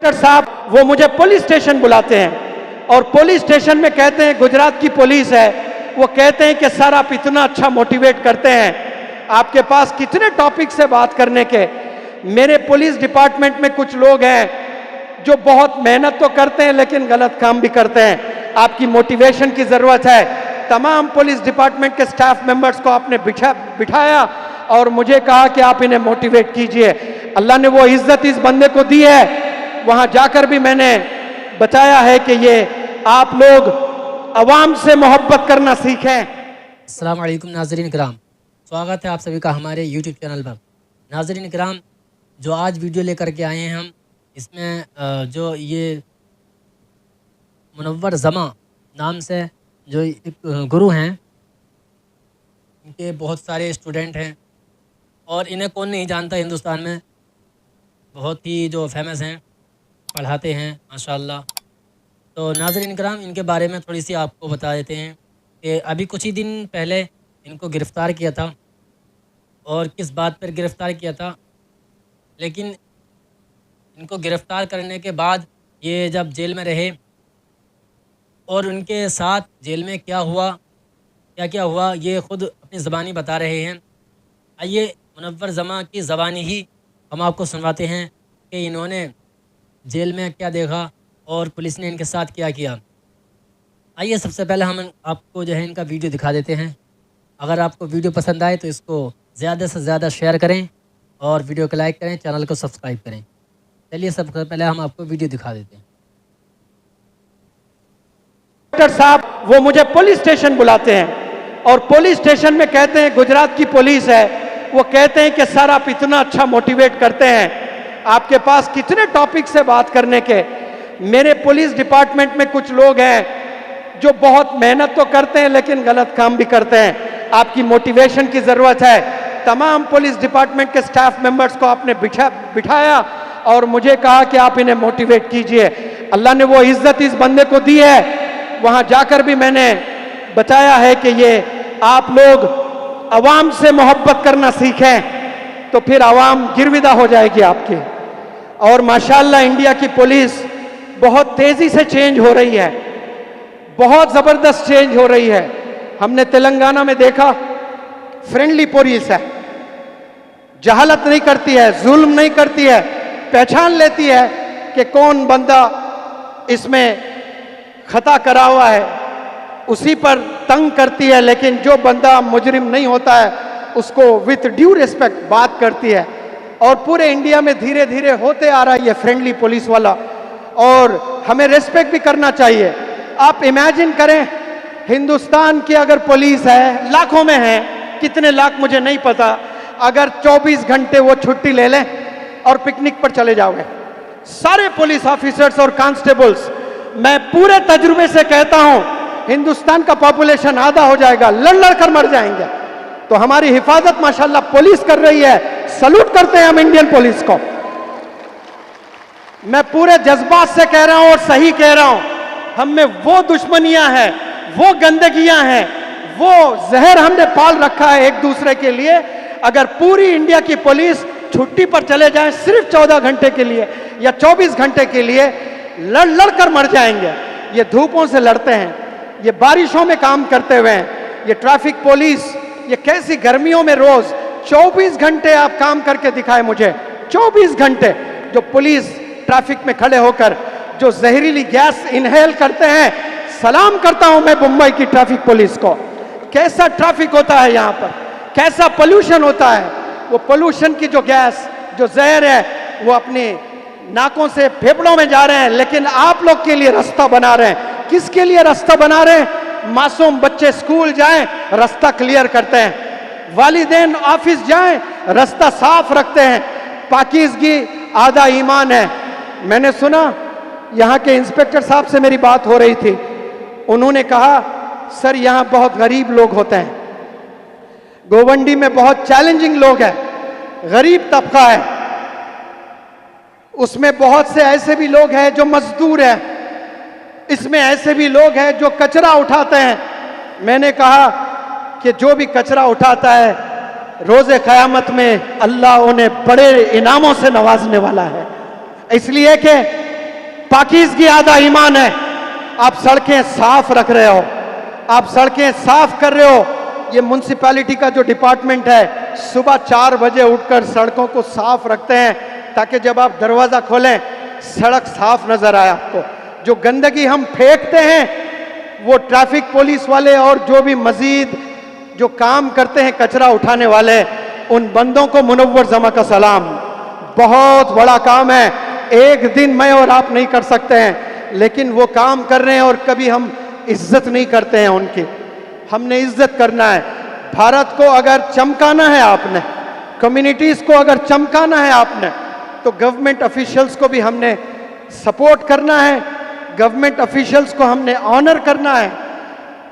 Inspector साहब वो मुझे पुलिस स्टेशन बुलाते हैं और पुलिस स्टेशन में कहते हैं गुजरात की पुलिस है, वो कहते हैं कि सर आप इतना अच्छा मोटिवेट करते हैं, आपके पास कितने टॉपिक से बात करने के। मेरे पुलिस डिपार्टमेंट में कुछ लोग हैं जो बहुत मेहनत तो करते हैं लेकिन गलत काम भी करते हैं, आपकी मोटिवेशन की ज़रूरत है। तमाम पुलिस डिपार्टमेंट के स्टाफ मेंबर्स को आपने बिठाया और मुझे कहा कि आप इन्हें मोटिवेट कीजिए। अल्लाह ने वो इज्जत इस बंदे को दी है, वहां जाकर भी मैंने बताया है कि ये आप लोग अवाम से मोहब्बत करना सीखें। अस्सलाम वालेकुम नाज़रीन किराम, स्वागत है आप सभी का हमारे यूट्यूब चैनल पर। नाज़रीन किराम, जो आज वीडियो लेकर के आए हैं हम, इसमें जो ये मुनव्वर ज़मा नाम से जो एक गुरु हैं, इनके बहुत सारे स्टूडेंट हैं और इन्हें कौन नहीं जानता हिंदुस्तान में, बहुत ही जो फेमस हैं, पढ़ाते हैं माशाल्लाह। तो नाज़रीन किराम, इनके बारे में थोड़ी सी आपको बता देते हैं कि अभी कुछ ही दिन पहले इनको गिरफ़्तार किया था और किस बात पर गिरफ़्तार किया था। लेकिन इनको गिरफ़्तार करने के बाद ये जब जेल में रहे और उनके साथ जेल में क्या हुआ, क्या हुआ, ये ख़ुद अपनी ज़बानी बता रहे हैं। आइए मुनव्वर ज़मा की ज़बानी ही हम आपको सुनवाते हैं कि इन्होंने जेल में क्या देखा और पुलिस ने इनके साथ क्या किया। आइए सबसे पहले हम आपको जो है इनका वीडियो दिखा देते हैं। अगर आपको वीडियो पसंद आए तो इसको ज़्यादा से ज़्यादा शेयर करें और वीडियो को लाइक करें, चैनल को सब्सक्राइब करें। चलिए सबसे पहले हम आपको वीडियो दिखा देते हैं। इंस्पेक्टर साहब वो मुझे पुलिस स्टेशन बुलाते हैं और पुलिस स्टेशन में कहते हैं गुजरात की पुलिस है, वो कहते हैं कि सर आप इतना अच्छा मोटिवेट करते हैं, आपके पास कितने टॉपिक से बात करने के। मेरे पुलिस डिपार्टमेंट में कुछ लोग हैं जो बहुत मेहनत तो करते हैं लेकिन गलत काम भी करते हैं, आपकी मोटिवेशन की ज़रूरत है। तमाम पुलिस डिपार्टमेंट के स्टाफ मेंबर्स को आपने बिठाया और मुझे कहा कि आप इन्हें मोटिवेट कीजिए। अल्लाह ने वो इज्जत इस बंदे को दी है, वहां जाकर भी मैंने बताया है कि ये आप लोग अवाम से मोहब्बत करना सीखें तो फिर अवाम गिरविदा हो जाएगी आपकी। और माशाल्लाह इंडिया की पुलिस बहुत तेजी से चेंज हो रही है, बहुत जबरदस्त चेंज हो रही है। हमने तेलंगाना में देखा, फ्रेंडली पुलिस है, जहालत नहीं करती है, जुल्म नहीं करती है, पहचान लेती है कि कौन बंदा इसमें खता करा हुआ है, उसी पर तंग करती है, लेकिन जो बंदा मुजरिम नहीं होता है उसको विथ ड्यू रिस्पेक्ट बात करती है। और पूरे इंडिया में धीरे धीरे होते आ रहा है ये फ्रेंडली पुलिस वाला, और हमें रिस्पेक्ट भी करना चाहिए। आप इमेजिन करें, हिंदुस्तान की अगर पुलिस है, लाखों में है, कितने लाख मुझे नहीं पता, अगर 24 घंटे वो छुट्टी ले लें और पिकनिक पर चले जाओगे, सारे पुलिस ऑफिसर्स और कांस्टेबल्स, मैं पूरे तजुर्बे से कहता हूं हिंदुस्तान का पॉपुलेशन आधा हो जाएगा, लड़ लड़ कर मर जाएंगे। तो हमारी हिफाजत माशाल्लाह पुलिस कर रही है, सलूट करते हैं हम इंडियन पुलिस को। मैं पूरे जज्बात से कह रहा हूं और सही कह रहा हूं, हम में वो दुश्मनियां हैं, वो गंदगियां हैं, वो जहर हमने पाल रखा है एक दूसरे के लिए। अगर पूरी इंडिया की पुलिस छुट्टी पर चले जाए सिर्फ 14 घंटे के लिए या 24 घंटे के लिए, लड़ लड़ कर मर जाएंगे। ये धूपों से लड़ते हैं, ये बारिशों में काम करते हुए हैं, ये ट्रैफिक पुलिस, ये कैसी गर्मियों में रोज 24 घंटे आप काम करके दिखाए मुझे, 24 घंटे जो पुलिस ट्रैफिक में खड़े होकर जो जहरीली गैस इनहेल करते हैं। सलाम करता हूं मैं मुंबई की ट्रैफिक पुलिस को। कैसा ट्रैफिक होता है यहाँ पर, कैसा पोल्यूशन होता है। वो पोल्यूशन की जो गैस, जो जहर है, वो अपने नाकों से फेफड़ों में जा रहे हैं, लेकिन आप लोग के लिए रास्ता बना रहे हैं। किसके लिए रास्ता बना रहे हैं? मासूम बच्चे स्कूल जाएं, रास्ता क्लियर करते हैं, वालिदैन ऑफिस जाएं, रास्ता साफ रखते हैं। पाकीज़गी आधा ईमान है। मैंने सुना यहाँ के इंस्पेक्टर साहब से मेरी बात हो रही थी, उन्होंने कहा सर यहाँ बहुत गरीब लोग होते हैं, गोवंडी में बहुत चैलेंजिंग लोग हैं, गरीब तबका है, उसमें बहुत से ऐसे भी लोग हैं जो मजदूर हैं, इसमें ऐसे भी लोग हैं जो कचरा उठाते हैं। मैंने कहा कि जो भी कचरा उठाता है रोज़े क़यामत में अल्लाह उन्हें बड़े इनामों से नवाजने वाला है, इसलिए कि पाकीज़गी आधा ईमान है। आप सड़कें साफ रख रहे हो, आप सड़कें साफ कर रहे हो। ये म्युनिसिपैलिटी का जो डिपार्टमेंट है सुबह 4 बजे उठकर सड़कों को साफ रखते हैं ताकि जब आप दरवाजा खोलें सड़क साफ नजर आए आपको। जो गंदगी हम फेंकते हैं वो ट्रैफिक पुलिस वाले और जो भी मजीद जो काम करते हैं कचरा उठाने वाले, उन बंदों को मुनव्वर जमा का सलाम। बहुत बड़ा काम है, एक दिन मैं और आप नहीं कर सकते हैं, लेकिन वो काम कर रहे हैं और कभी हम इज्जत नहीं करते हैं उनकी। हमने इज्जत करना है। भारत को अगर चमकाना है आपने, कम्युनिटीज को अगर चमकाना है आपने, तो गवर्नमेंट ऑफिशियल्स को भी हमने सपोर्ट करना है, गवर्नमेंट ऑफिशियल्स को हमने ऑनर करना है।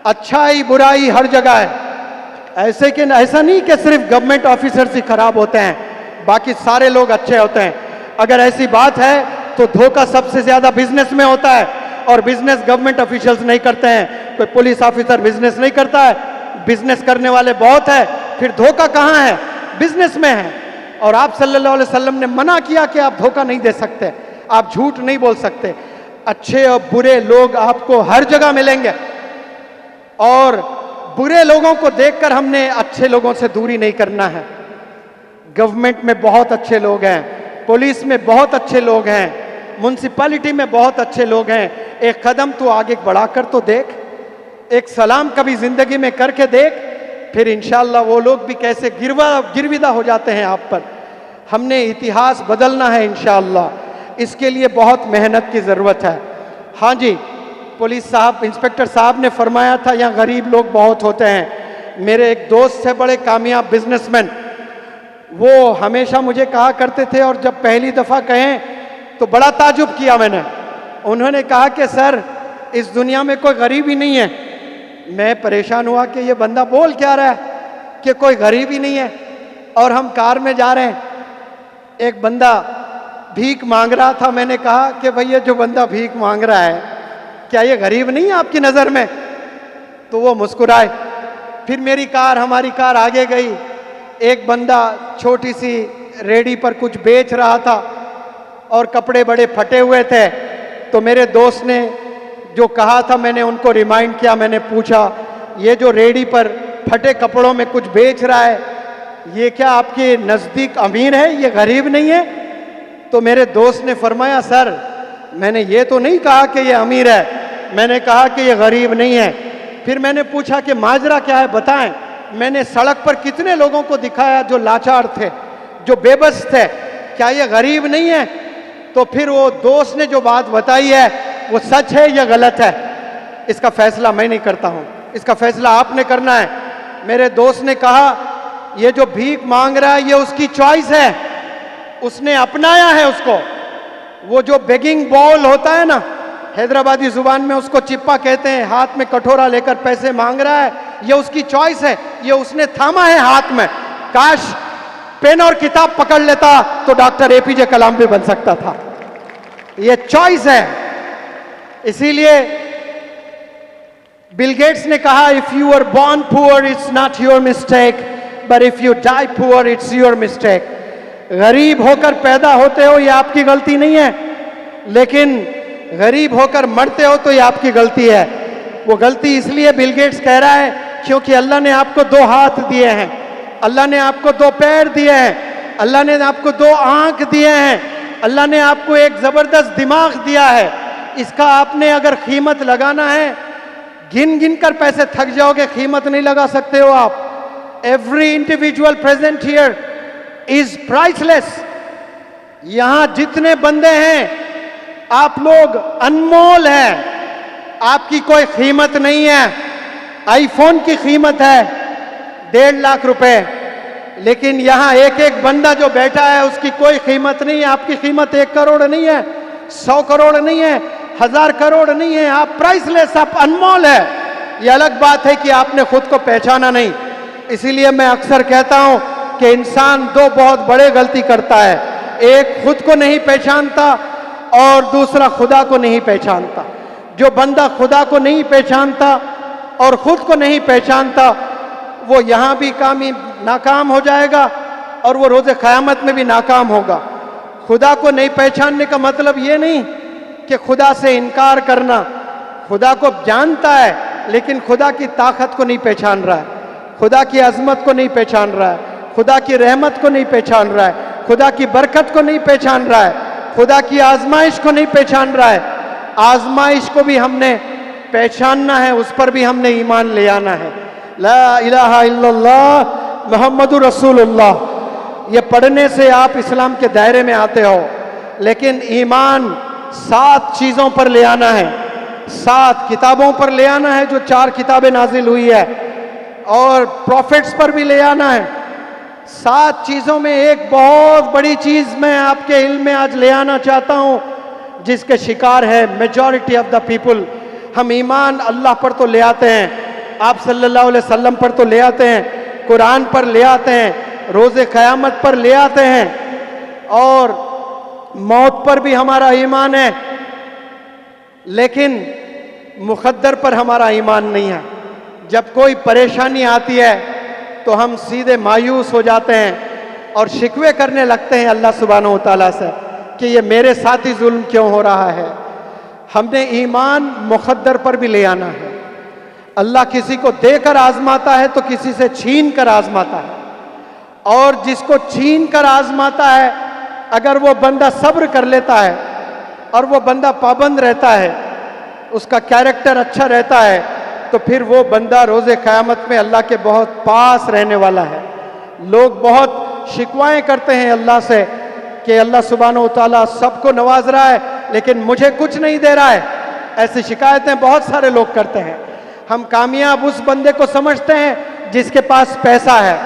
अच्छाई बुराई हर जगह है, ऐसा नहीं कि सिर्फ गवर्नमेंट ऑफिसर्स ही खराब होते हैं, बाकी सारे लोग अच्छे होते हैं। अगर ऐसी बात है तो धोखा सबसे ज्यादा बिजनेस में होता है, और बिजनेस गवर्नमेंट ऑफिशियल्स नहीं करते हैं। कोई पुलिस ऑफिसर बिजनेस नहीं करता है, बिजनेस करने वाले बहुत है, फिर धोखा कहाँ है? बिजनेस में है। और आप सल्लल्लाहु अलैहि वसल्लम ने मना किया कि आप धोखा नहीं दे सकते, आप झूठ नहीं बोल सकते। अच्छे और बुरे लोग आपको हर जगह मिलेंगे, और बुरे लोगों को देखकर हमने अच्छे लोगों से दूरी नहीं करना है। गवर्नमेंट में बहुत अच्छे लोग हैं, पुलिस में बहुत अच्छे लोग हैं, म्युनिसिपैलिटी में बहुत अच्छे लोग हैं। एक कदम तो आगे बढ़ाकर तो देख, एक सलाम कभी जिंदगी में करके देख, फिर इंशाअल्लाह वो लोग भी कैसे गिरविदा हो जाते हैं आप पर। हमने इतिहास बदलना है इंशाअल्लाह, इसके लिए बहुत मेहनत की ज़रूरत है। हाँ जी, पुलिस साहब, इंस्पेक्टर साहब ने फरमाया था यहाँ गरीब लोग बहुत होते हैं। मेरे एक दोस्त थे बड़े कामयाब बिजनेसमैन, वो हमेशा मुझे कहा करते थे, और जब पहली दफ़ा कहें तो बड़ा ताजुब किया मैंने। उन्होंने कहा कि सर इस दुनिया में कोई गरीब ही नहीं है। मैं परेशान हुआ कि ये बंदा बोल क्या रहा है कि कोई गरीब ही नहीं है। और हम कार में जा रहे हैं, एक बंदा भीख मांग रहा था। मैंने कहा कि भैया जो बंदा भीख मांग रहा है क्या ये गरीब नहीं है आपकी नज़र में? तो वो मुस्कुराए। फिर हमारी कार आगे गई। एक बंदा छोटी सी रेडी पर कुछ बेच रहा था और कपड़े बड़े फटे हुए थे। तो मेरे दोस्त ने जो कहा था मैंने उनको रिमाइंड किया। मैंने पूछा ये जो रेडी पर फटे कपड़ों में कुछ बेच रहा है ये क्या आपके नज़दीक अमीर है, ये गरीब नहीं है? तो मेरे दोस्त ने फरमाया सर मैंने ये तो नहीं कहा कि ये अमीर है, मैंने कहा कि ये गरीब नहीं है। फिर मैंने पूछा कि माजरा क्या है बताएं। मैंने सड़क पर कितने लोगों को दिखाया जो लाचार थे, जो बेबस थे, क्या ये गरीब नहीं है? तो फिर वो दोस्त ने जो बात बताई है वो सच है या गलत है, इसका फैसला मैं नहीं करता हूँ, इसका फैसला आपने करना है। मेरे दोस्त ने कहा ये जो भीख मांग रहा है ये उसकी चॉइस है, उसने अपनाया है उसको। वो जो बेगिंग बॉल होता है ना, हैदराबादी जुबान में उसको चिप्पा कहते हैं, हाथ में कटोरा लेकर पैसे मांग रहा है, ये उसकी चॉइस है, ये उसने थामा है हाथ में। काश पेन और किताब पकड़ लेता तो डॉक्टर एपीजे कलाम भी बन सकता था। ये चॉइस है। इसीलिए बिल गेट्स ने कहा if you are born poor it's not your mistake, but if you die poor it's your mistake. गरीब होकर पैदा होते हो ये आपकी गलती नहीं है, लेकिन गरीब होकर मरते हो तो ये आपकी गलती है। वो गलती इसलिए बिल गेट्स कह रहा है क्योंकि अल्लाह ने आपको 2 हाथ दिए हैं, अल्लाह ने आपको 2 पैर दिए हैं, अल्लाह ने आपको 2 आंख दिए हैं, अल्लाह ने आपको एक जबरदस्त दिमाग दिया है। इसका आपने अगर कीमत लगाना है, गिन गिन कर पैसे थक जाओगे, कीमत नहीं लगा सकते हो आप। Every individual present here is priceless. यहां जितने बंदे हैं आप लोग अनमोल हैं, आपकी कोई कीमत नहीं है। आईफोन की कीमत है 1.5 लाख रुपए, लेकिन यहां एक एक बंदा जो बैठा है उसकी कोई कीमत नहीं है। आपकी कीमत 1 करोड़ नहीं है, 100 करोड़ नहीं है, 1000 करोड़ नहीं है। आप प्राइसलेस, आप अनमोल है। यह अलग बात है कि आपने खुद को पहचाना नहीं। इसीलिए मैं अक्सर कहता हूं कि इंसान 2 बहुत बड़े गलती करता है, एक खुद को नहीं पहचानता और दूसरा खुदा को नहीं पहचानता। जो बंदा खुदा को नहीं पहचानता और खुद को नहीं पहचानता वो यहां भी नाकाम हो जाएगा और वो रोज़े क़यामत में भी नाकाम होगा। खुदा को नहीं पहचानने का मतलब ये नहीं कि खुदा से इनकार करना, खुदा को जानता है लेकिन खुदा की ताकत को नहीं पहचान रहा है, खुदा की अजमत को नहीं पहचान रहा है, खुदा की रहमत को नहीं पहचान रहा है, खुदा की बरकत को नहीं पहचान रहा है, खुदा की आजमाइश को नहीं पहचान रहा है। आजमाइश को भी हमने पहचानना है, उस पर भी हमने ईमान ले आना है। ला इलाहा इल्लल्लाह मुहम्मदुर रसूलुल्लाह। ये पढ़ने से आप इस्लाम के दायरे में आते हो, लेकिन ईमान 7 चीज़ों पर ले आना है, 7 किताबों पर ले आना है जो 4 किताबें नाजिल हुई है, और प्रॉफिट्स पर भी ले आना है। 7 चीज़ों में एक बहुत बड़ी चीज़ मैं आपके इल्म में आज ले आना चाहता हूँ, जिसके शिकार है मेजॉरिटी ऑफ द पीपल। हम ईमान अल्लाह पर तो ले आते हैं, आप सल्लल्लाहु अलैहि वसल्लम पर तो ले आते हैं, कुरान पर ले आते हैं, रोज़े क़यामत पर ले आते हैं, और मौत पर भी हमारा ईमान है, लेकिन मुक़द्दर पर हमारा ईमान नहीं है। जब कोई परेशानी आती है तो हम सीधे मायूस हो जाते हैं और शिकवे करने लगते हैं अल्लाह सुब्हानहू व तआला से कि ये मेरे साथ ही जुल्म क्यों हो रहा है। हमने ईमान मुक़द्दर पर भी ले आना है। अल्लाह किसी को देकर आजमाता है तो किसी से छीन कर आजमाता है, और जिसको छीन कर आजमाता है, अगर वो बंदा सब्र कर लेता है और वो बंदा पाबंद रहता है, उसका कैरेक्टर अच्छा रहता है, तो फिर वो बंदा रोज़े क़यामत में अल्लाह के बहुत पास रहने वाला है। लोग बहुत शिकवाएं करते हैं अल्लाह से कि अल्लाह सुब्हानहू व तआला सबको नवाज रहा है लेकिन मुझे कुछ नहीं दे रहा है। ऐसी शिकायतें बहुत सारे लोग करते हैं। हम कामयाब उस बंदे को समझते हैं जिसके पास पैसा है।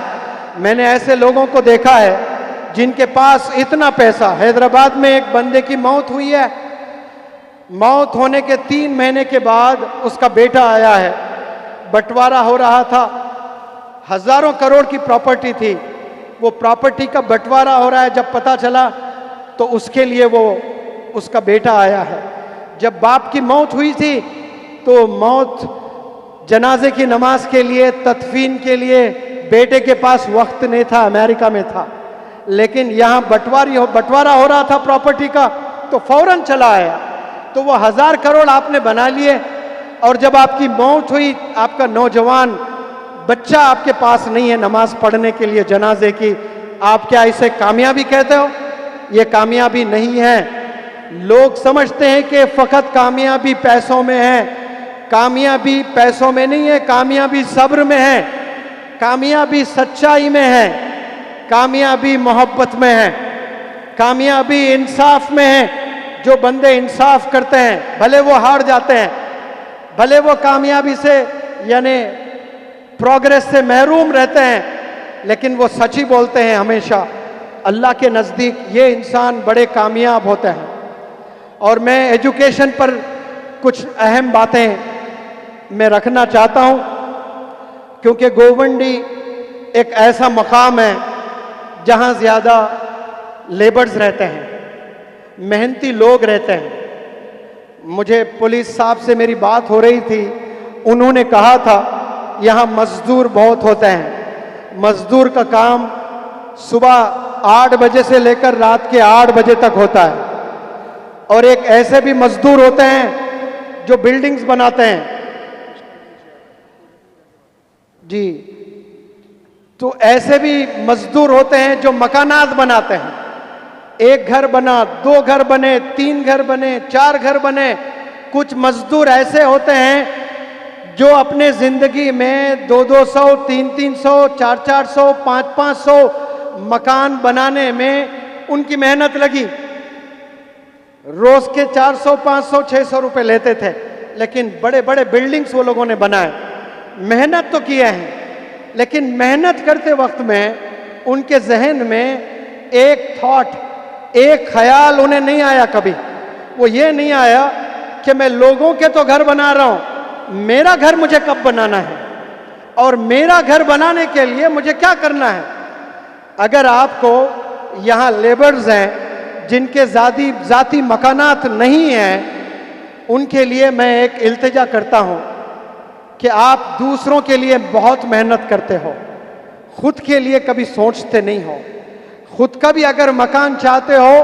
मैंने ऐसे लोगों को देखा है जिनके पास इतना पैसा। हैदराबाद में एक बंदे की मौत हुई है, मौत होने के 3 महीने के बाद उसका बेटा आया है, बंटवारा हो रहा था, हजारों करोड़ की प्रॉपर्टी थी, वो प्रॉपर्टी का बंटवारा हो रहा है। जब पता चला तो उसके लिए वो उसका बेटा आया है। जब बाप की मौत हुई थी तो मौत जनाजे की नमाज के लिए, तदफीन के लिए बेटे के पास वक्त नहीं था, अमेरिका में था, लेकिन यहाँ बंटवारा हो रहा था प्रॉपर्टी का, तो फौरन चला आया। तो वो 1000 करोड़ आपने बना लिए, और जब आपकी मौत हुई, आपका नौजवान बच्चा आपके पास नहीं है नमाज पढ़ने के लिए जनाजे की, आप क्या इसे कामयाबी कहते हो? ये कामयाबी नहीं है। लोग समझते हैं कि फ़कत कामयाबी पैसों में है। कामयाबी पैसों में नहीं है, कामयाबी सब्र में है, कामयाबी सच्चाई में है, कामयाबी मोहब्बत में है, कामयाबी इंसाफ में है। जो बंदे इंसाफ करते हैं, भले वो हार जाते हैं, भले वो कामयाबी से यानी प्रोग्रेस से महरूम रहते हैं, लेकिन वो सच ही बोलते हैं हमेशा, अल्लाह के नज़दीक ये इंसान बड़े कामयाब होते हैं। और मैं एजुकेशन पर कुछ अहम बातें मैं रखना चाहता हूँ, क्योंकि गोवंडी एक ऐसा मकाम है जहाँ ज़्यादा लेबर्स रहते हैं, मेहनती लोग रहते हैं। मुझे पुलिस साहब से मेरी बात हो रही थी, उन्होंने कहा था यहाँ मजदूर बहुत होते हैं। मजदूर का काम सुबह 8 बजे से लेकर रात के 8 बजे तक होता है, और एक ऐसे भी मजदूर होते हैं जो बिल्डिंग्स बनाते हैं जी, तो ऐसे भी मजदूर होते हैं जो मकानात बनाते हैं। 1 घर बना, 2 घर बने, 3 घर बने, 4 घर बने। कुछ मजदूर ऐसे होते हैं जो अपने जिंदगी में 200-200, 300-300, 400-400, 500-500 मकान बनाने में उनकी मेहनत लगी। रोज के 400, 500, 600 रुपए लेते थे, लेकिन बड़े बड़े बिल्डिंग्स वो लोगों ने बनाए। मेहनत तो किए हैं, लेकिन मेहनत करते वक्त में उनके जहन में एक थॉट, एक ख्याल उन्हें नहीं आया कभी। वो ये नहीं आया कि मैं लोगों के तो घर बना रहा हूं, मेरा घर मुझे कब बनाना है, और मेरा घर बनाने के लिए मुझे क्या करना है। अगर आपको यहाँ लेबर्स हैं जिनके जाती मकानात नहीं हैं, उनके लिए मैं एक इल्तिजा करता हूँ कि आप दूसरों के लिए बहुत मेहनत करते हो, खुद के लिए कभी सोचते नहीं हो। खुद का भी अगर मकान चाहते हो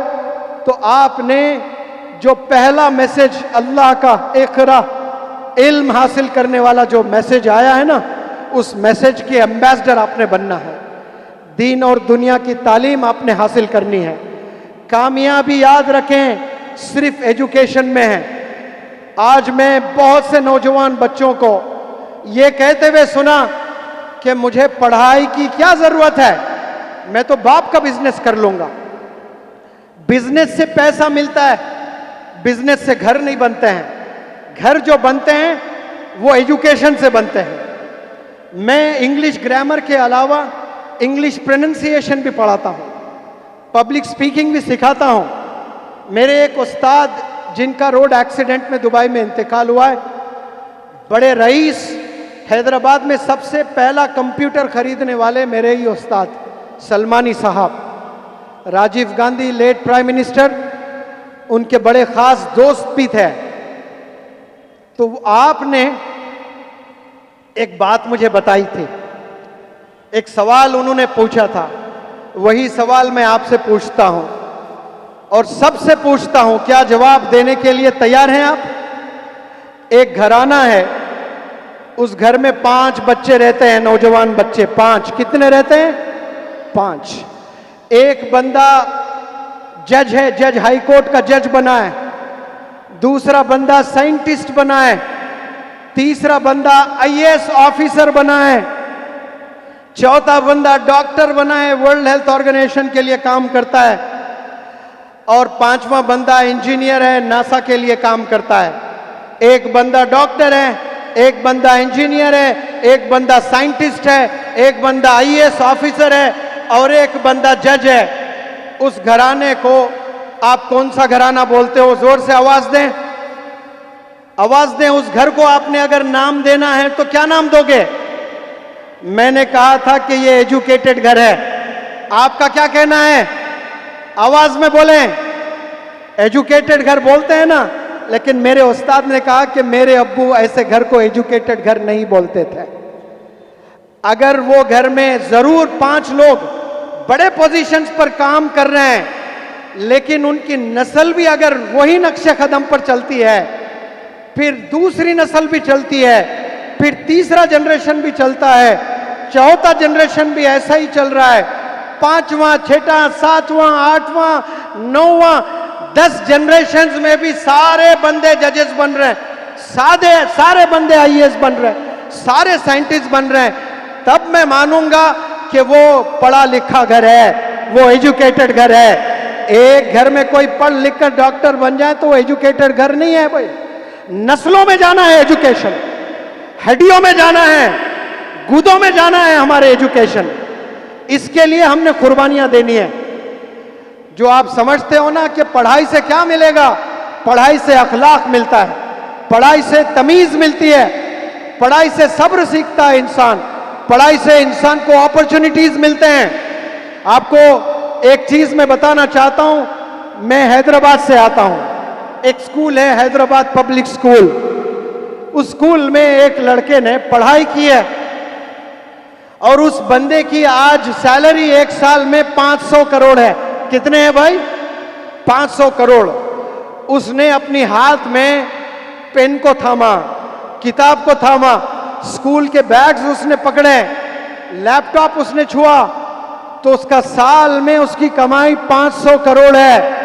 तो आपने जो पहला मैसेज अल्लाह का इक़रा इल्म हासिल करने वाला जो मैसेज आया है ना, उस मैसेज के एम्बेसडर आपने बनना है। दीन और दुनिया की तालीम आपने हासिल करनी है। कामयाबी याद रखें सिर्फ एजुकेशन में है। आज मैं बहुत से नौजवान बच्चों को ये कहते हुए सुना कि मुझे पढ़ाई की क्या जरूरत है, मैं तो बाप का बिजनेस कर लूंगा। बिजनेस से पैसा मिलता है, बिजनेस से घर नहीं बनते हैं। घर जो बनते हैं वो एजुकेशन से बनते हैं। मैं इंग्लिश ग्रामर के अलावा इंग्लिश प्रोनाउंसिएशन भी पढ़ाता हूँ, पब्लिक स्पीकिंग भी सिखाता हूँ। मेरे एक उस्ताद जिनका रोड एक्सीडेंट में दुबई में इंतकाल हुआ है, बड़े रईस, हैदराबाद में सबसे पहला कंप्यूटर खरीदने वाले मेरे ही उस्ताद सलमानी साहब, Rajiv Gandhi late prime minister, उनके बड़े खास दोस्त भी थे। तो आपने एक बात मुझे बताई थी, एक सवाल उन्होंने पूछा था, वही सवाल मैं आपसे पूछता हूं और सबसे पूछता हूं, क्या जवाब देने के लिए तैयार हैं आप? एक घराना है, उस घर में 5 बच्चे रहते हैं, नौजवान बच्चे 5। कितने रहते हैं? 5। एक बंदा जज है, जज हाई कोर्ट का जज बना है। दूसरा बंदा साइंटिस्ट बना है। तीसरा बंदा आईएएस ऑफिसर बना है। चौथा बंदा डॉक्टर बना है, वर्ल्ड हेल्थ ऑर्गेनाइजेशन के लिए काम करता है। और 5वां बंदा इंजीनियर है, नासा के लिए काम करता है। एक बंदा डॉक्टर है, एक बंदा इंजीनियर है, एक बंदा साइंटिस्ट है, एक बंदा आईएएस ऑफिसर है और एक बंदा जज है। उस घराने को आप कौन सा घराना बोलते हो? जोर से आवाज दें, आवाज दें। उस घर को आपने अगर नाम देना है तो क्या नाम दोगे? मैंने कहा था कि ये एजुकेटेड घर है। आपका क्या कहना है? आवाज में बोलें। एजुकेटेड घर बोलते हैं ना, लेकिन मेरे उस्ताद ने कहा कि मेरे अब्बू ऐसे घर को एजुकेटेड घर नहीं बोलते थे। अगर वो घर में जरूर 5 लोग बड़े पोजीशंस पर काम कर रहे हैं, लेकिन उनकी नस्ल भी अगर वही नक्शे कदम पर चलती है, फिर दूसरी नस्ल भी चलती है, फिर तीसरा जनरेशन भी चलता है, चौथा जनरेशन भी ऐसा ही चल रहा है, 5वां, 6वां, 7वां, 8वां, 9वां, 10 जनरेशन्स में भी सारे बंदे जजेस बन रहे हैं, सारे बंदे आईएएस बन रहे हैं, सारे साइंटिस्ट बन रहे हैं, तब मैं मानूंगा कि वो पढ़ा लिखा घर है, वो एजुकेटेड घर है। एक घर में कोई पढ़ लिख कर डॉक्टर बन जाए तो वो एजुकेटेड घर नहीं है भाई। नस्लों में जाना है एजुकेशन, हड्डियों में जाना है, गुदों में जाना है हमारे एजुकेशन। इसके लिए हमने कुर्बानियां देनी है। जो आप समझते हो ना कि पढ़ाई से क्या मिलेगा, पढ़ाई से अखलाक मिलता है, पढ़ाई से तमीज मिलती है, पढ़ाई से सब्र सीखता है इंसान, पढ़ाई से इंसान को अपॉर्चुनिटीज मिलते हैं। आपको एक चीज मैं बताना चाहता हूं, मैं हैदराबाद से आता हूं। एक स्कूल है हैदराबाद पब्लिक स्कूल, उस स्कूल में एक लड़के ने पढ़ाई की है और उस बंदे की आज सैलरी एक साल में 500 करोड़ है। कितने हैं भाई? 500 करोड़। उसने अपनी हाथ में पेन को थामा, किताब को थामा, स्कूल के बैग्स उसने पकड़े, लैपटॉप उसने छुआ, तो उसका साल में उसकी कमाई 500 करोड़ है।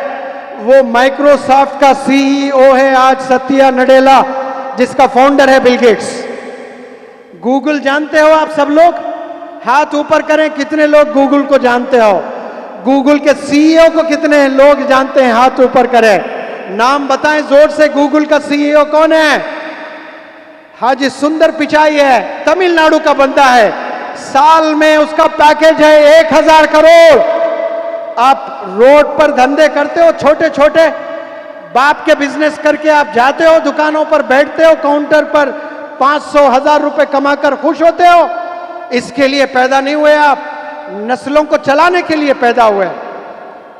वो माइक्रोसॉफ्ट का सीईओ है आज, सत्या नडेला, जिसका फाउंडर है बिल गेट्स। गूगल जानते हो आप सब लोग? हाथ ऊपर करें, कितने लोग गूगल को जानते हो? गूगल के सीईओ को कितने लोग जानते हैं? हाथ ऊपर करें, नाम बताएं जोर से। गूगल का सीईओ कौन है? हाजी सुंदर पिचाई है, तमिलनाडु का बंदा है। साल में उसका पैकेज है 1000 करोड़। आप रोड पर धंधे करते हो छोटे छोटे, बाप के बिजनेस करके आप जाते हो, दुकानों पर बैठते हो, काउंटर पर 500-1000 रुपए कमाकर खुश होते हो। इसके लिए पैदा नहीं हुए आप, नस्लों को चलाने के लिए पैदा हुए।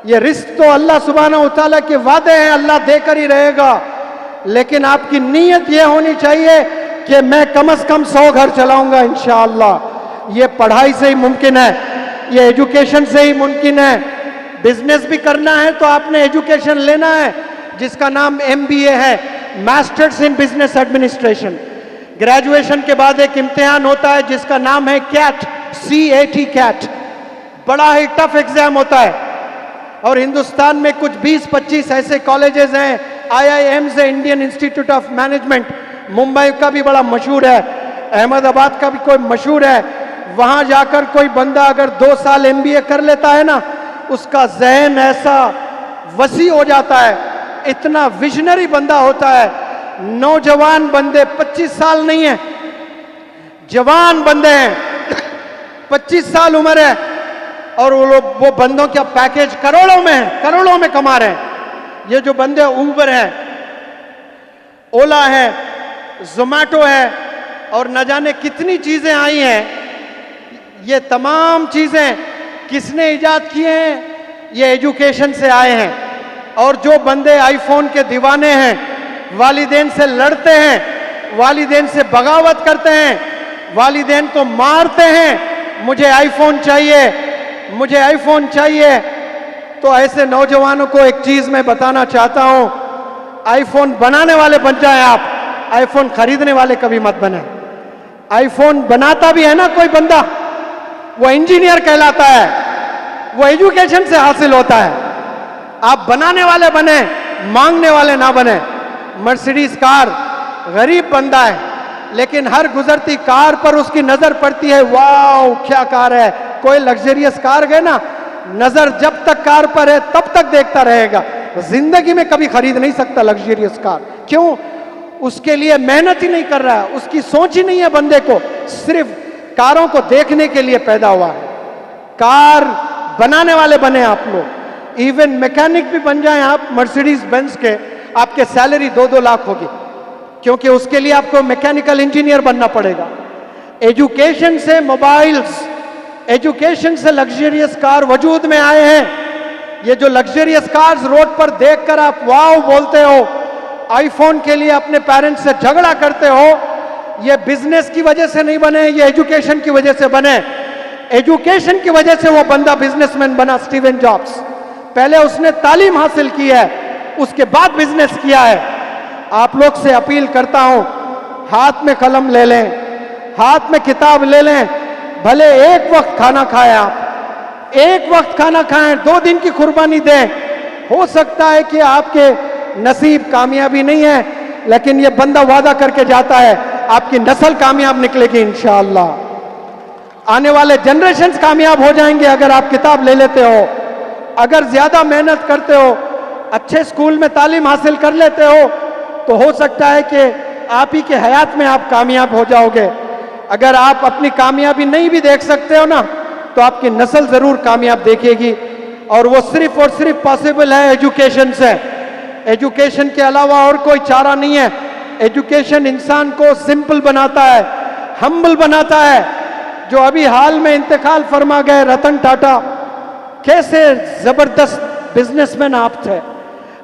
ये रिस्क तो अल्लाह सुब्हानहू व तआला के वादे हैं, अल्लाह देकर ही रहेगा। लेकिन आपकी नीयत ये होनी चाहिए कि मैं कम से कम 100 घर चलाऊंगा इंशाअल्लाह। ये पढ़ाई से ही मुमकिन है, ये एजुकेशन से ही मुमकिन है। बिजनेस भी करना है तो आपने एजुकेशन लेना है, जिसका नाम MBA है, masters in business administration. Graduation के बाद एक इम्तिहान होता है जिसका नाम है CAT, CAT। बड़ा ही टफ एग्जाम होता है और हिंदुस्तान में कुछ 20-25 ऐसे कॉलेजेस हैं, IIMs है, Indian institute of management, Mumbai का भी बड़ा मशहूर है, अहमदाबाद का भी कोई मशहूर है। वहां जाकर कोई बंदा अगर 2 साल MBA कर लेता है ना, उसका जहन ऐसा वसी हो जाता है, इतना विजनरी बंदा होता है। नौजवान बंदे, 25 साल नहीं है, जवान बंदे हैं, 25 साल उम्र है, और वो बंदों का पैकेज करोड़ों में कमा रहे हैं। ये जो बंदे ऊबर है, ओला है, जोमैटो है, और न जाने कितनी चीजें आई हैं, ये तमाम चीजें किसने इजाद किए हैं? ये एजुकेशन से आए हैं। और जो बंदे आईफोन के दीवाने हैं, वालिदैन से लड़ते हैं, वालिदैन से बगावत करते हैं, वालिदैन को मारते हैं, मुझे आईफोन चाहिए, मुझे आईफोन चाहिए, तो ऐसे नौजवानों को एक चीज मैं बताना चाहता हूं, आईफोन बनाने वाले बन जाए आप, आईफोन खरीदने वाले कभी मत बने। आईफोन बनाता भी है ना कोई बंदा, वो इंजीनियर कहलाता है, वो एजुकेशन से हासिल होता है। आप बनाने वाले बने, मांगने वाले ना बने। मर्सिडीज कार, गरीब बंदा है, लेकिन हर गुजरती कार पर उसकी नजर पड़ती है, वाह क्या कार है। कोई लग्जरियस कार गए ना, नजर जब तक कार पर है तब तक देखता रहेगा, जिंदगी में कभी खरीद नहीं सकता लग्जरियस कार। क्यों? उसके लिए मेहनत ही नहीं कर रहा है, उसकी सोच ही नहीं है बंदे को, सिर्फ कारों को देखने के लिए पैदा हुआ है। कार बनाने वाले बने आप लोग, इवन मैकेनिक भी बन जाएं आप मर्सिडीज बेंज के, आपके सैलरी 2-2 लाख होगी, क्योंकि उसके लिए आपको मैकेनिकल इंजीनियर बनना पड़ेगा। एजुकेशन से मोबाइल्स, एजुकेशन से लग्जरियस कार वजूद में आए हैं। ये जो लग्जरियस कार्स रोड पर देखकर आप वाव बोलते हो, आईफोन के लिए अपने पेरेंट्स से झगड़ा करते हो, ये बिजनेस की वजह से नहीं बने, ये एजुकेशन की वजह से बने। एजुकेशन की वजह से वो बंदा बिजनेसमैन बना, स्टीवन जॉब्स। पहले उसने तालीम हासिल की है, उसके बाद बिजनेस किया है। आप लोग से अपील करता हूं, हाथ में कलम ले लें, हाथ में किताब ले लें, भले एक वक्त खाना खाएं, आप एक वक्त खाना खाएं, 2 दिन की कुर्बानी दें। हो सकता है कि आपके नसीब कामयाबी नहीं है, लेकिन ये बंदा वादा करके जाता है आपकी नस्ल कामयाब निकलेगी इंशाअल्लाह। आने वाले जनरेशन्स कामयाब हो जाएंगे अगर आप किताब ले लेते हो, अगर ज्यादा मेहनत करते हो, अच्छे स्कूल में तालीम हासिल कर लेते हो, तो हो सकता है कि आप ही के हयात में आप कामयाब हो जाओगे। अगर आप अपनी कामयाबी नहीं भी देख सकते हो ना, तो आपकी नस्ल जरूर कामयाब देखेगी, और वो सिर्फ और सिर्फ पॉसिबल है एजुकेशन से। एजुकेशन के अलावा और कोई चारा नहीं है। एजुकेशन इंसान को सिंपल बनाता है, हम्बल बनाता है। जो अभी हाल में इंतकाल फरमा गए रतन टाटा, कैसे जबरदस्त बिजनेसमैन आप थे।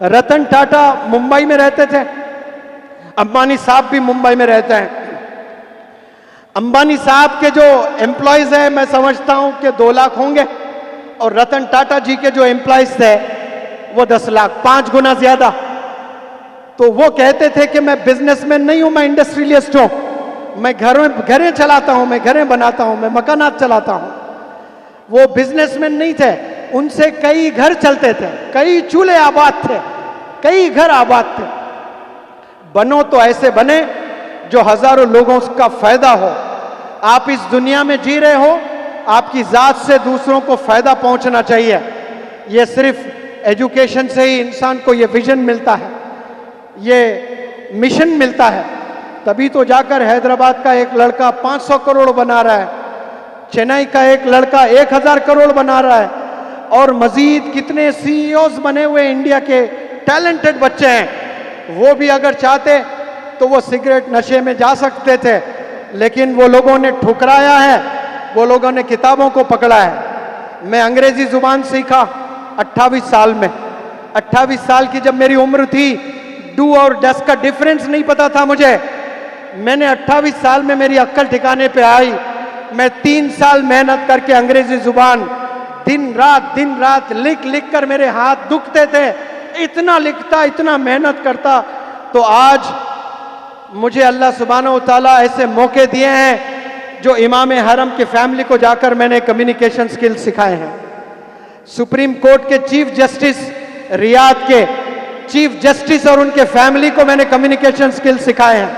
रतन टाटा मुंबई में रहते थे, अंबानी साहब भी मुंबई में रहते हैं। अंबानी साहब के जो एम्प्लॉयज हैं, मैं समझता हूं कि 2 लाख होंगे, और रतन टाटा जी के जो एम्प्लॉयज थे वो 10 लाख, 5 गुना ज्यादा। तो वो कहते थे कि मैं बिजनेसमैन नहीं हूं, मैं इंडस्ट्रियलिस्ट हूं, मैं घरें चलाता हूं, मैं घरें बनाता हूं, मैं मकानात चलाता हूं। वो बिजनेसमैन नहीं थे, उनसे कई घर चलते थे, कई चूल्हे आबाद थे, कई घर आबाद थे। बनो तो ऐसे बने जो हजारों लोगों का फायदा हो। आप इस दुनिया में जी रहे हो, आपकी जात से दूसरों को फायदा पहुंचना चाहिए। ये सिर्फ एजुकेशन से ही इंसान को ये विजन मिलता है, ये मिशन मिलता है, तभी तो जाकर हैदराबाद का एक लड़का 500 करोड़ बना रहा है, चेन्नई का एक लड़का 1000 करोड़ बना रहा है, और मजीद कितने CEOs बने हुए इंडिया के टैलेंटेड बच्चे हैं। वो भी अगर चाहते तो वो सिगरेट नशे में जा सकते थे, लेकिन वो लोगों ने ठुकराया है, वो लोगों ने किताबों को पकड़ा है। मैं अंग्रेजी जुबान सीखा 28 साल में। 28 साल की जब मेरी उम्र थी, डू और डस का डिफरेंस नहीं पता था मुझे। मैंने 28 साल में मेरी अक्ल ठिकाने पे आई। मैं 3 साल मेहनत करके अंग्रेजी जुबान दिन रात लिख लिख कर मेरे हाथ दुखते थे, इतना लिखता, इतना मेहनत करता। तो आज मुझे अल्लाह सुब्हानहू तआला ऐसे मौके दिए हैं जो इमाम हरम की फैमिली को जाकर मैंने कम्युनिकेशन स्किल्स सिखाए हैं। सुप्रीम कोर्ट के चीफ जस्टिस, रियाद के चीफ जस्टिस और उनके फैमिली को मैंने कम्युनिकेशन स्किल्स सिखाए हैं।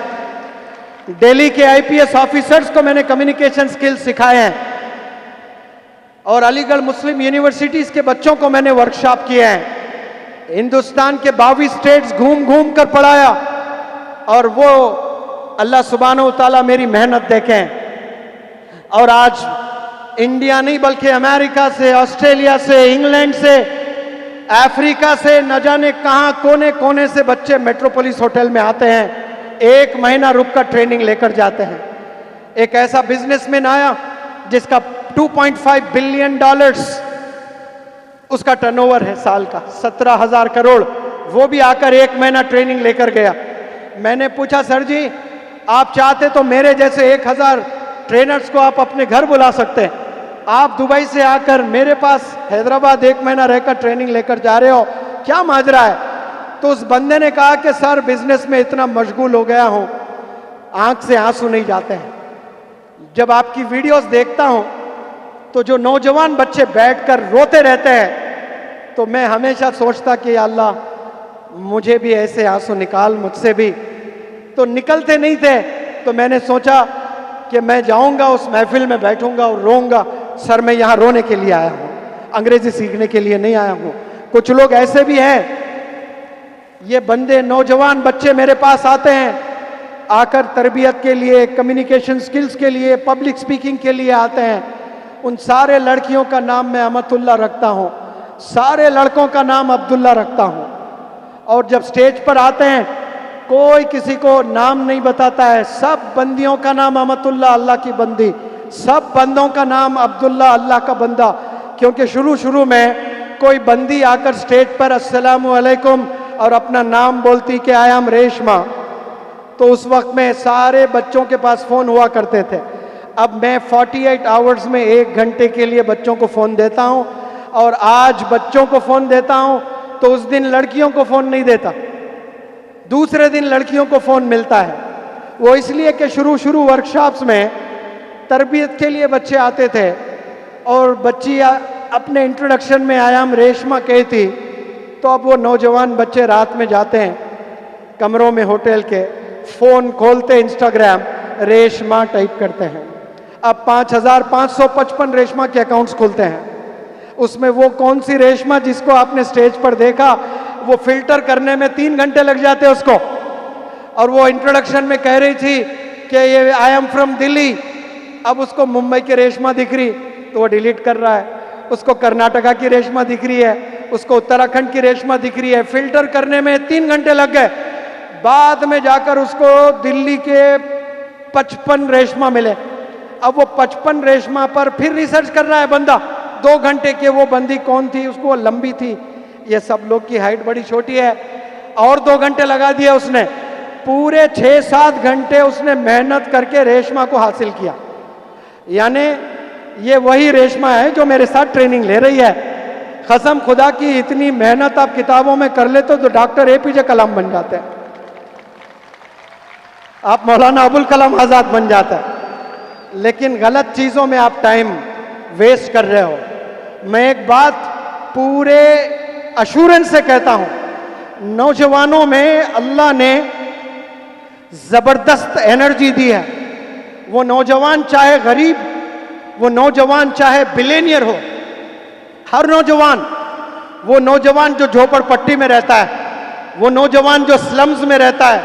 दिल्ली के आईपीएस ऑफिसर्स को मैंने कम्युनिकेशन स्किल्स सिखाए हैं। और अलीगढ़ मुस्लिम यूनिवर्सिटीज के बच्चों को मैंने वर्कशॉप किए हैं। हिंदुस्तान के 22 स्टेट्स घूम घूम कर पढ़ाया। और वो अल्लाह सुब्हानहू तआला मेरी मेहनत देखें। और आज इंडिया नहीं बल्कि अमेरिका से, ऑस्ट्रेलिया से, इंग्लैंड से, अफ्रीका से, न जाने कहां कोने कोने से बच्चे मेट्रोपोलिस होटल में आते हैं। 1 महीना रुककर ट्रेनिंग लेकर जाते हैं। एक ऐसा बिजनेसमैन आया जिसका $2.5 बिलियन उसका टर्नओवर है साल का, 17,000 करोड़। वो भी आकर 1 महीना ट्रेनिंग लेकर गया। मैंने पूछा, सर जी आप चाहते तो मेरे जैसे 1000 ट्रेनर्स को आप अपने घर बुला सकते हैं। आप दुबई से आकर मेरे पास हैदराबाद 1 महीना रहकर ट्रेनिंग लेकर जा रहे हो, क्या माजरा है? तो उस बंदे ने कहा कि सर बिजनेस में इतना मशगूल हो गया हूं, आंख से आंसू नहीं जाते हैं। जब आपकी वीडियोस देखता हूं तो जो नौजवान बच्चे बैठकर रोते रहते हैं तो मैं हमेशा सोचता कि अल्लाह मुझे भी ऐसे आंसू निकाल, मुझसे भी। तो निकलते नहीं थे। तो मैंने सोचा कि मैं जाऊंगा उस महफिल में बैठूंगा और रोऊंगा, सर मैं यहाँ रोने के लिए आया हूँ, अंग्रेजी सीखने के लिए नहीं आया हूँ। कुछ लोग ऐसे भी हैं, ये बंदे नौजवान बच्चे मेरे पास आते हैं, आकर तरबियत के लिए, कम्युनिकेशन स्किल्स के लिए, पब्लिक स्पीकिंग के लिए आते हैं। उन सारे लड़कियों का नाम मैं अमतुल्लाह रखता हूँ, सारे लड़कों का नाम अब्दुल्ला रखता हूँ। और जब स्टेज पर आते हैं कोई किसी को नाम नहीं बताता है, सब बंदियों का नाम अमतुल्लाह, अल्लाह की बंदी, सब बंदों का नाम अब्दुल्ला, अल्लाह का बंदा। क्योंकि शुरू में कोई बंदी आकर स्टेज पर अस्सलामु अलैकुम और अपना नाम बोलती कि आई एम रेशमा, तो उस वक्त में सारे बच्चों के पास फ़ोन हुआ करते थे। अब मैं 48 आवर्स में 1 घंटे के लिए बच्चों को फ़ोन देता हूँ। और आज बच्चों को फ़ोन देता हूँ तो उस दिन लड़कियों को फ़ोन नहीं देता, दूसरे दिन लड़कियों को फ़ोन मिलता है। वो इसलिए कि शुरू वर्कशॉप्स में तरबियत के लिए बच्चे आते थे और बच्ची अपने इंट्रोडक्शन में आई एम रेशमा कहती, तो अब वो नौजवान बच्चे रात में जाते हैं कमरों में होटल के, फ़ोन खोलते इंस्टाग्राम, रेशमा टाइप करते हैं। अब 5555 रेशमा के अकाउंट्स खुलते हैं। उसमें वो कौन सी रेशमा जिसको आपने स्टेज पर देखा, वो फिल्टर करने में 3 घंटे लग जाते उसको। और वो इंट्रोडक्शन में कह रही थी कि ये आई एम फ्रॉम दिल्ली, अब उसको मुंबई की रेशमा दिख रही तो वो डिलीट कर रहा है। उसको कर्नाटका की रेशमा दिख रही है, उसको उत्तराखंड की रेशमा दिख रही है, फिल्टर करने में 3 घंटे लग गए। बाद में जाकर उसको दिल्ली के 55 रेशमा मिले। अब वो 55 रेशमा पर फिर रिसर्च कर रहा है बंदा 2 घंटे के, वो बंदी कौन थी, उसको वो लंबी थी, ये सब लोग की हाइट बड़ी छोटी है, और 2 घंटे लगा दिया उसने। पूरे 6-7 घंटे उसने मेहनत करके रेशमा को हासिल किया। यानी ये वही रेशमा है जो मेरे साथ ट्रेनिंग ले रही है। कसम खुदा की इतनी मेहनत आप किताबों में कर लेते तो डॉक्टर एपीजे कलाम बन जाते हैं, आप मौलाना अबुल कलाम आजाद बन जाता है। लेकिन गलत चीजों में आप टाइम वेस्ट कर रहे हो। मैं एक बात पूरे अश्योरेंस से कहता हूं, नौजवानों में अल्लाह ने जबरदस्त एनर्जी दी है। वो नौजवान चाहे गरीब, वो नौजवान चाहे बिलियनियर हो, हर नौजवान, वो नौजवान जो झोपड़पट्टी में रहता है, वो नौजवान जो स्लम्स में रहता है,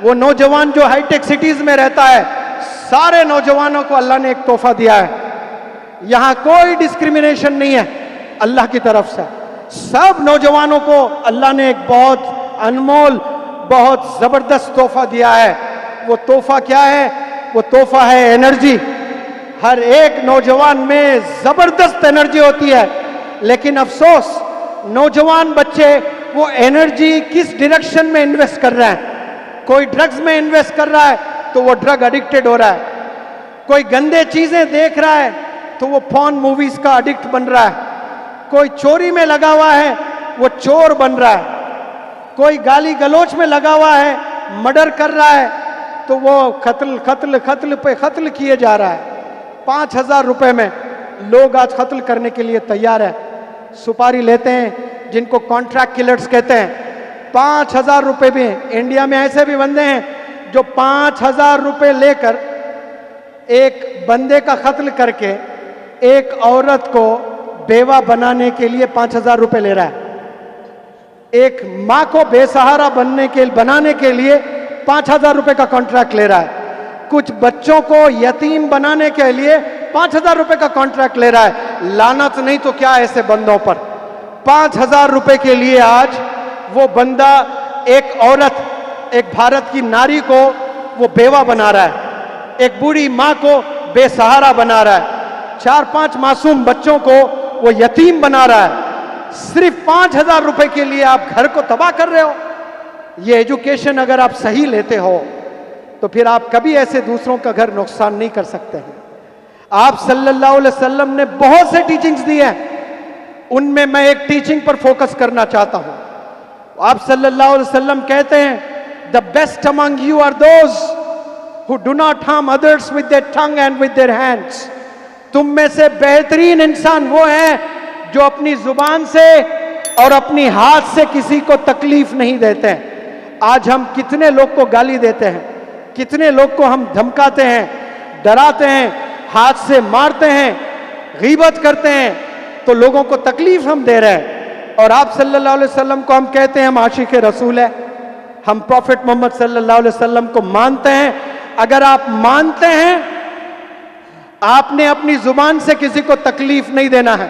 वो नौजवान जो हाईटेक सिटीज में रहता है, सारे नौजवानों को अल्लाह ने एक तोहफा दिया है। यहां कोई डिस्क्रिमिनेशन नहीं है अल्लाह की तरफ से। सब नौजवानों को अल्लाह ने एक बहुत अनमोल, बहुत जबरदस्त तोहफा दिया है। वो तोहफा क्या है? वो तोहफा है एनर्जी। हर एक नौजवान में जबरदस्त एनर्जी होती है, लेकिन अफसोस नौजवान बच्चे वो एनर्जी किस डायरेक्शन में इन्वेस्ट कर रहे हैं। कोई ड्रग्स में इन्वेस्ट कर रहा है तो वो ड्रग एडिक्टेड हो रहा है, कोई गंदे चीजें देख रहा है तो वो फोन मूवीज का एडिक्ट बन रहा है, कोई चोरी में लगा हुआ है वो चोर बन रहा है। कोई गाली गलोच में लगा हुआ है, मर्डर कर रहा है, तो वो कत्ल कत्ल कत्ल पे कत्ल किए जा रहा है। 5,000 रुपए में लोग आज कत्ल करने के लिए तैयार है, सुपारी लेते हैं, जिनको कॉन्ट्रैक्ट किलर्स कहते हैं। 5,000 रुपए भी, इंडिया में ऐसे भी बंदे हैं जो 5,000 रुपए लेकर एक बंदे का कत्ल करके एक औरत को बेवा बनाने के लिए 5,000 रुपए ले रहा है। एक मां को बेसहारा बनाने के लिए 5,000 रुपए का कॉन्ट्रैक्ट ले रहा है। कुछ बच्चों को यतीम बनाने के लिए 5,000 रुपए का कॉन्ट्रैक्ट ले रहा है। लानत नहीं तो क्या ऐसे बंदों पर। 5,000 रुपए के लिए आज वो बंदा एक औरत, एक भारत की नारी को वो बेवा बना रहा है, एक बूढ़ी मां को बेसहारा बना रहा है, 4-5 मासूम बच्चों को वो यतीम बना रहा है। सिर्फ 5,000 रुपए के लिए आप घर को तबाह कर रहे हो। ये एजुकेशन अगर आप सही लेते हो तो फिर आप कभी ऐसे दूसरों का घर नुकसान नहीं कर सकते हैं। आप सल्लल्लाहु अलैहि वसल्लम ने बहुत से टीचिंग्स दिए हैं, उनमें मैं एक टीचिंग पर फोकस करना चाहता हूं। आप सल्लल्लाहु अलैहि वसल्लम कहते हैं, the best among you are those who do not harm others with their tongue and with their hands. तुम में से बेहतरीन इंसान वो है जो अपनी जुबान से और अपनी हाथ से किसी को तकलीफ नहीं देते हैं। आज हम कितने लोग को गाली देते हैं, कितने लोग को हम धमकाते हैं, डराते हैं, हाथ से मारते हैं, गीबत करते हैं, तो लोगों को तकलीफ हम दे रहे हैं। और आप सल्लल्लाहु अलैहि वसल्लम को हम कहते हैं हम आशिक रसूल है, हम प्रॉफिट मोहम्मद सल्लल्लाहु अलैहि वसल्लम को मानते हैं। अगर आप मानते हैं, आपने अपनी जुबान से किसी को तकलीफ नहीं देना है।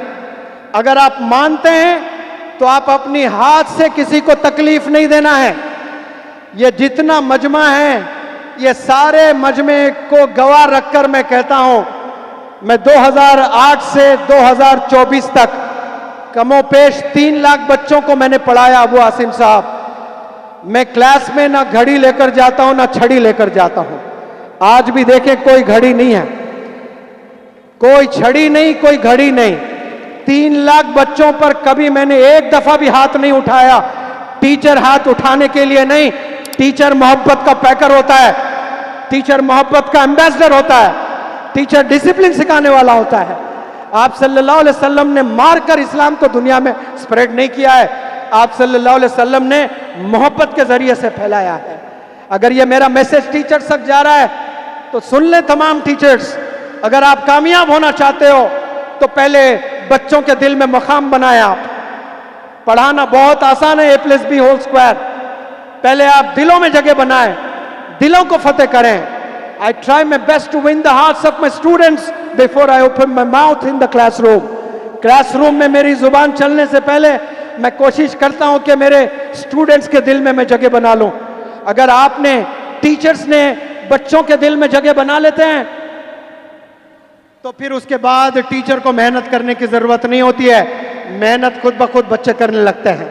अगर आप मानते हैं तो आप अपनी हाथ से किसी को तकलीफ नहीं देना है। ये जितना मजमा है, ये सारे मजमे को गवाह रखकर मैं कहता हूं, मैं 2008 से 2024 तक कमोपेश 3 लाख बच्चों को मैंने पढ़ाया। अबू आसिम साहब, मैं क्लास में ना घड़ी लेकर जाता हूं ना छड़ी लेकर जाता हूं। आज भी देखें, कोई घड़ी नहीं है, कोई छड़ी नहीं, कोई घड़ी नहीं। 3 लाख बच्चों पर कभी मैंने एक दफा भी हाथ नहीं उठाया। टीचर हाथ उठाने के लिए नहीं, टीचर मोहब्बत का पैकर होता है, टीचर मोहब्बत का एम्बेसडर होता है, टीचर डिसिप्लिन सिखाने वाला होता है। आप सल्लल्लाहु अलैहि वसल्लम ने मारकर इस्लाम को दुनिया में स्प्रेड नहीं किया है, आप सल्लल्लाहु अलैहि वसल्लम ने मोहब्बत के जरिए से फैलाया है। अगर ये मेरा मैसेज टीचर्स तक जा रहा है तो सुन ले तमाम टीचर्स। अगर आप कामयाब होना चाहते हो तो पहले बच्चों के दिल में मकाम बनाए। आप पढ़ाना बहुत आसान है, A+B²। पहले आप दिलों में जगह बनाएं, दिलों को फतेह करें। I try my best to win the hearts of my students before I open my mouth in the classroom. Classroom में मेरी जुबान चलने से पहले मैं कोशिश करता हूं कि मेरे स्टूडेंट्स के दिल में मैं जगह बना लूं। अगर आपने, टीचर्स ने बच्चों के दिल में जगह बना लेते हैं तो फिर उसके बाद टीचर को मेहनत करने की जरूरत नहीं होती है। मेहनत खुद ब खुद बच्चे करने लगते हैं,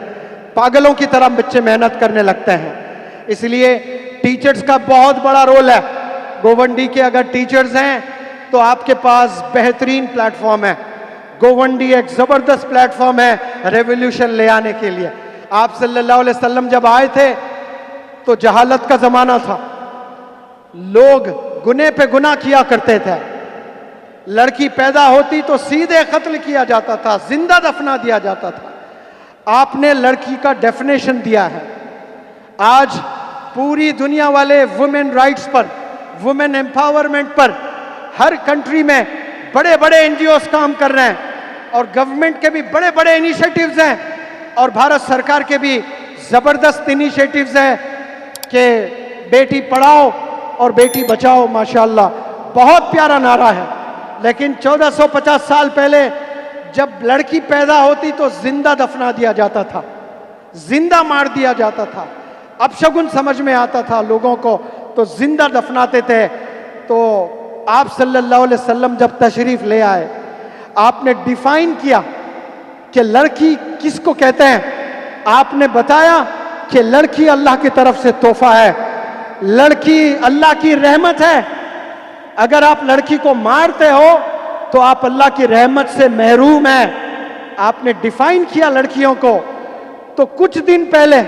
पागलों की तरह बच्चे मेहनत करने लगते हैं। इसलिए टीचर्स का बहुत बड़ा रोल है। गोवंडी के अगर टीचर्स हैं तो आपके पास बेहतरीन प्लेटफॉर्म है। गोवंडी एक जबरदस्त प्लेटफॉर्म है रेवोल्यूशन ले आने के लिए। आप सल्लल्लाहु अलैहि वसल्लम जब आए थे तो जहालत का जमाना था, लोग गुने पे गुनाह किया करते थे। लड़की पैदा होती तो सीधे कत्ल किया जाता था, जिंदा दफना दिया जाता था। आपने लड़की का डेफिनेशन दिया है। आज पूरी दुनिया वाले वुमेन राइट्स पर, वुमेन एम्पावरमेंट पर हर कंट्री में बड़े बड़े एनजीओस काम कर रहे हैं और गवर्नमेंट के भी बड़े बड़े इनिशिएटिव्स हैं और भारत सरकार के भी जबरदस्त इनिशिएटिव्स हैं कि बेटी पढ़ाओ और बेटी बचाओ। माशाअल्लाह, बहुत प्यारा नारा है। लेकिन 1450 साल पहले जब लड़की पैदा होती तो जिंदा दफना दिया जाता था, जिंदा मार दिया जाता था। अपशगुन समझ में आता था लोगों को तो जिंदा दफनाते थे। तो आप सल्लल्लाहु अलैहि वसल्लम जब तशरीफ ले आए, आपने डिफाइन किया कि लड़की किसको कहते हैं। आपने बताया कि लड़की अल्लाह की तरफ से तोहफा है, लड़की अल्लाह की रहमत है। अगर आप लड़की को मारते हो तो आप अल्लाह की रहमत से महरूम हैं। आपने डिफाइन किया लड़कियों को। तो कुछ दिन पहले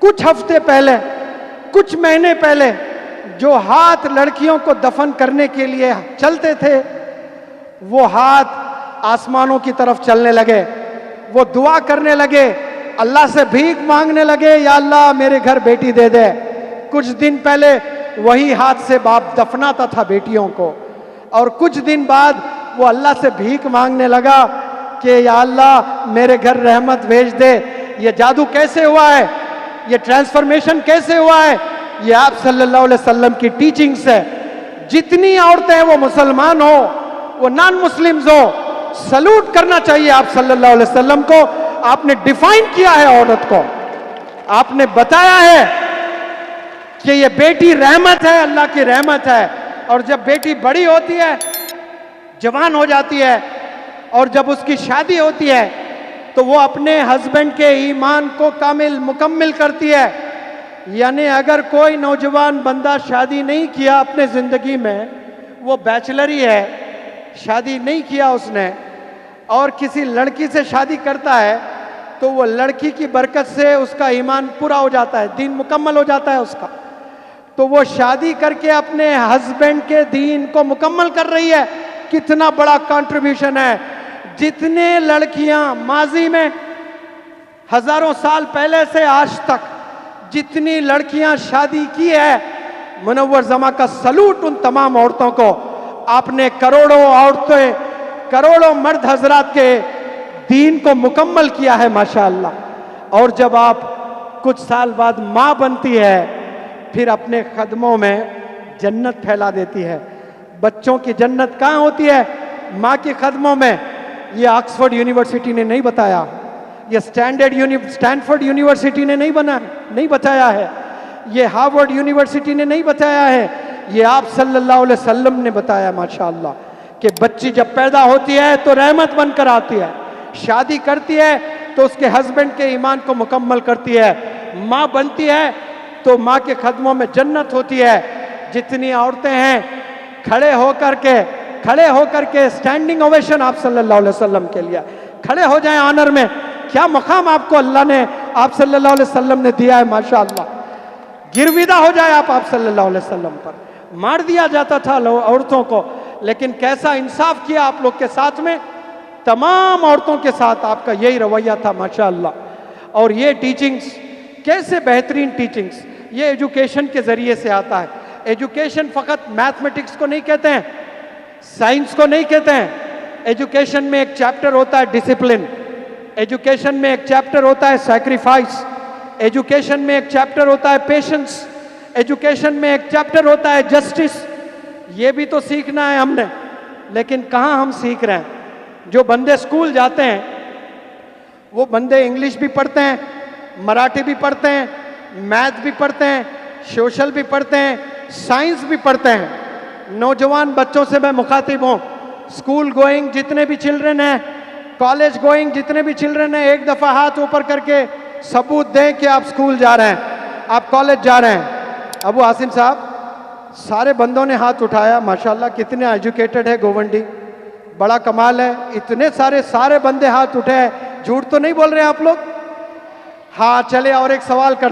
कुछ हफ्ते पहले, कुछ महीने पहले जो हाथ लड़कियों को दफन करने के लिए चलते थे, वो हाथ आसमानों की तरफ चलने लगे। वो दुआ करने लगे, अल्लाह से भीख मांगने लगे, या अल्लाह मेरे घर बेटी दे दे। कुछ दिन पहले वही हाथ से बाप दफनाता था बेटियों को, और कुछ दिन बाद वो अल्लाह से भीख मांगने लगा कि या अल्लाह मेरे घर रहमत भेज दे। ये जादू कैसे हुआ है, ये ट्रांसफॉर्मेशन कैसे हुआ है? ये आप सल्लल्लाहु अलैहि वसल्लम की टीचिंग्स है। जितनी औरतें हैं, वो मुसलमान हो, वो नॉन मुस्लिम्स हो, सलूट करना चाहिए आप सल्लल्लाहु अलैहि वसल्लम को। आपने डिफाइन किया है औरत को, आपने बताया है कि ये बेटी रहमत है, अल्लाह की रहमत है। और जब बेटी बड़ी होती है, जवान हो जाती है, और जब उसकी शादी होती है, तो वो अपने हस्बैंड के ईमान को कामिल मुकम्मिल करती है। यानी अगर कोई नौजवान बंदा शादी नहीं किया अपने ज़िंदगी में, वो बैचलर ही है, शादी नहीं किया उसने, और किसी लड़की से शादी करता है, तो वो लड़की की बरकत से उसका ईमान पूरा हो जाता है, दीन मुकम्मल हो जाता है उसका। तो वो शादी करके अपने हस्बैंड के दीन को मुकम्मल कर रही है। कितना बड़ा कंट्रीब्यूशन है। जितने लड़कियां माजी में, हजारों साल पहले से आज तक जितनी लड़कियां शादी की है, मुनव्वर जमा का सलूट उन तमाम औरतों को। आपने करोड़ों औरतें, करोड़ों मर्द हजरात के दीन को मुकम्मल किया है माशाअल्लाह। और जब आप कुछ साल बाद माँ बनती है, फिर अपने कदमों में जन्नत फैला देती है। बच्चों की जन्नत कहाँ होती है? माँ के कदमों में। ये ऑक्सफोर्ड यूनिवर्सिटी ने नहीं बताया, ये स्टैनफोर्ड यूनिवर्सिटी ने नहीं बताया है, ये हार्वर्ड यूनिवर्सिटी ने नहीं बताया है, ये आप सल्लल्लाहु अलैहि वसल्लम ने बताया माशाअल्लाह। कि बच्ची जब पैदा होती है तो रहमत बनकर आती है, शादी करती है तो उसके हस्बैंड के ईमान को मुकम्मल करती है, माँ बनती है तो माँ के कदमों में जन्नत होती है। जितनी औरतें हैं, खड़े होकर के स्टैंडिंग ओवेशन आप सल्लल्लाहु अलैहि वसल्लम के लिए, खड़े हो जाएं ऑनर में। क्या मकाम आपको अल्लाह ने, आप सल्लल्लाहु अलैहि वसल्लम ने दिया है माशाअल्लाह। गिरविदा हो जाए आप सल्लल्लाहु अलैहि वसल्लम पर। मार दिया जाता था औरतों को, लेकिन कैसा इंसाफ किया आप लोग के साथ में, तमाम औरतों के साथ आपका यही रवैया था माशाअल्लाह। और ये टीचिंग्स कैसे बेहतरीन टीचिंग्स, ये एजुकेशन के जरिए से आता है। एजुकेशन फकत मैथमेटिक्स को नहीं कहते हैं, साइंस को नहीं कहते हैं। एजुकेशन में एक चैप्टर होता है डिसिप्लिन, एजुकेशन में एक चैप्टर होता है सैक्रिफाइस, एजुकेशन में एक चैप्टर होता है पेशेंस, एजुकेशन में एक चैप्टर होता है जस्टिस। ये भी तो सीखना है हमने, लेकिन कहाँ हम सीख रहे हैं। जो बंदे स्कूल जाते हैं, वो बंदे इंग्लिश भी पढ़ते हैं, मराठी भी पढ़ते हैं, मैथ भी पढ़ते हैं, सोशल भी पढ़ते हैं, साइंस भी पढ़ते हैं। नौजवान बच्चों से मैं मुखातिब हूँ, स्कूल गोइंग जितने भी चिल्ड्रन हैं, कॉलेज गोइंग जितने भी चिल्ड्रन हैं, एक दफ़ा हाथ ऊपर करके सबूत दें कि आप स्कूल जा रहे हैं, आप कॉलेज जा रहे हैं। अबू हासिम साहब, सारे बंदों ने हाथ उठाया माशाल्लाह। कितने एजुकेटेड है गोवंडी, बड़ा कमाल है। इतने सारे बंदे हाथ उठे हैं, झूठ तो नहीं बोल रहे हैं आप लोग? हाँ चले, और एक सवाल करते